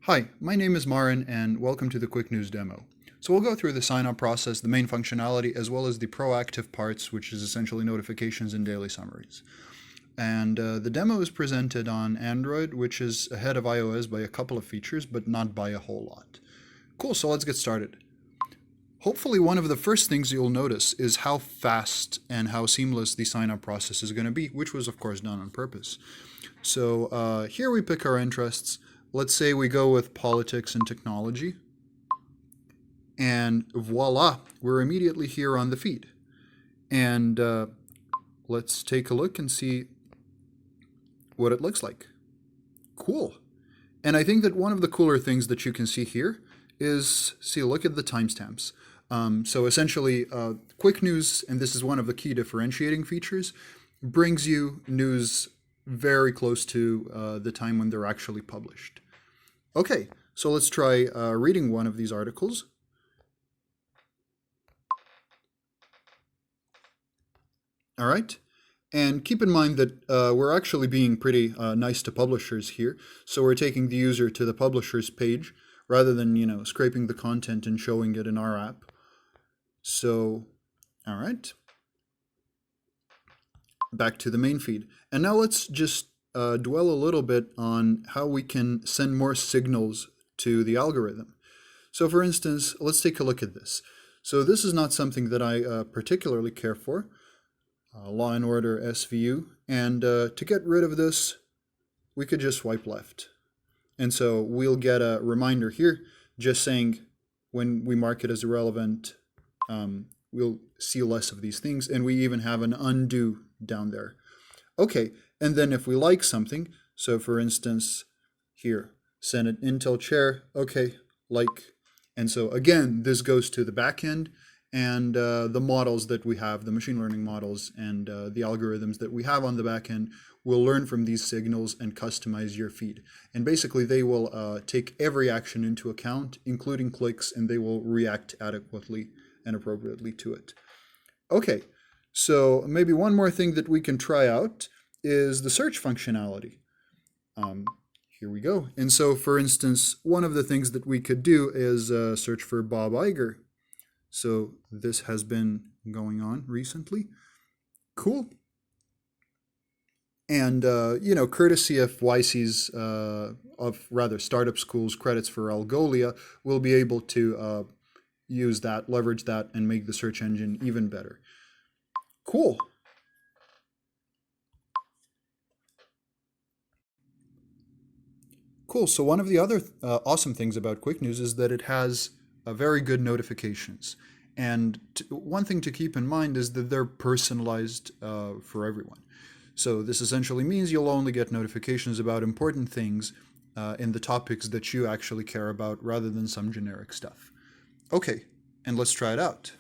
Hi, my name is Marin and welcome to the QuickNews demo. So we'll go through the sign-up process, the main functionality, as well as the proactive parts, which is essentially notifications and daily summaries. And the demo is presented on Android, which is ahead of iOS by a couple of features, but not by a whole lot. Cool, so let's get started. Hopefully one of the first things you'll notice is how fast and how seamless the sign-up process is going to be, which was of course done on purpose. So here we pick our interests. Let's say we go with politics and technology, and voila, we're immediately here on the feed. And let's take a look and see what it looks like. Cool. And I think that one of the cooler things that you can see here is, look at the timestamps. So essentially, QuickNews, and this is one of the key differentiating features, brings you news very close to the time when they're actually published. Okay, so let's try reading one of these articles. All right, and keep in mind that we're actually being pretty nice to publishers here. So we're taking the user to the publisher's page rather than, scraping the content and showing it in our app. So, all right, back to the main feed. And now let's just dwell a little bit on how we can send more signals to the algorithm. So for instance, let's take a look at this. So this is not something that I particularly care for, Law and Order SVU, and to get rid of this, we could just swipe left. And so we'll get a reminder here just saying when we mark it as irrelevant, we'll see less of these things, and we even have an undo down there. Okay, and then if we like something, so for instance, here, Senate Intel Chair, okay, like, and so again, this goes to the backend, and the models that we have, the machine learning models and the algorithms that we have on the backend will learn from these signals and customize your feed. And basically, they will take every action into account, including clicks, and they will react adequately and appropriately to it. Okay, so maybe one more thing that we can try out is the search functionality. Here we go. And so, for instance, one of the things that we could do is search for Bob Iger. So this has been going on recently. Cool. And, courtesy of YC's, startup schools, credits for Algolia, we'll be able to use that, leverage that, and make the search engine even better. Cool. Cool. So one of the other awesome things about QuickNews is that it has very good notifications. And one thing to keep in mind is that they're personalized for everyone. So this essentially means you'll only get notifications about important things in the topics that you actually care about rather than some generic stuff. Okay, and let's try it out.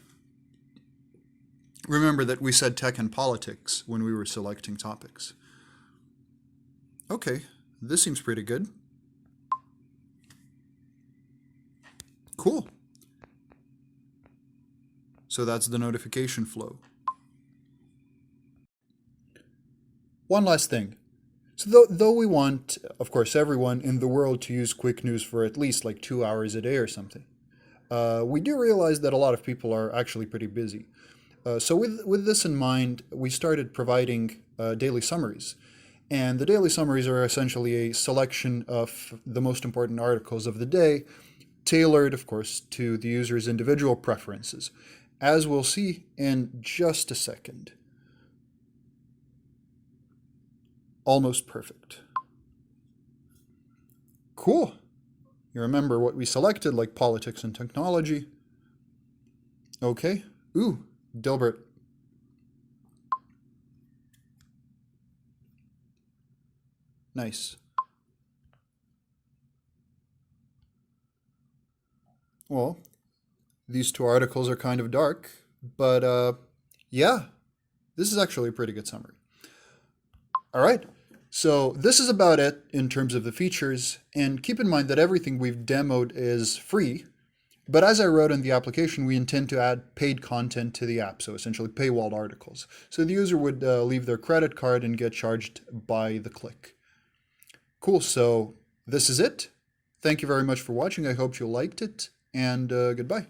Remember that we said tech and politics when we were selecting topics. Okay, this seems pretty good. Cool. So that's the notification flow. One last thing. So though we want, of course, everyone in the world to use QuickNews for at least like 2 hours a day or something, we do realize that a lot of people are actually pretty busy. So with this in mind, we started providing daily summaries. And the daily summaries are essentially a selection of the most important articles of the day, tailored, of course, to the user's individual preferences, as we'll see in just a second. Almost perfect. Cool. You remember what we selected, like politics and technology. Okay. Ooh, Dilbert. Nice. Well, these two articles are kind of dark, but yeah, this is actually a pretty good summary. All right, so this is about it in terms of the features, and keep in mind that everything we've demoed is free, but as I wrote in the application, we intend to add paid content to the app, so essentially paywalled articles. So the user would leave their credit card and get charged by the click. Cool, so this is it. Thank you very much for watching. I hope you liked it, and goodbye.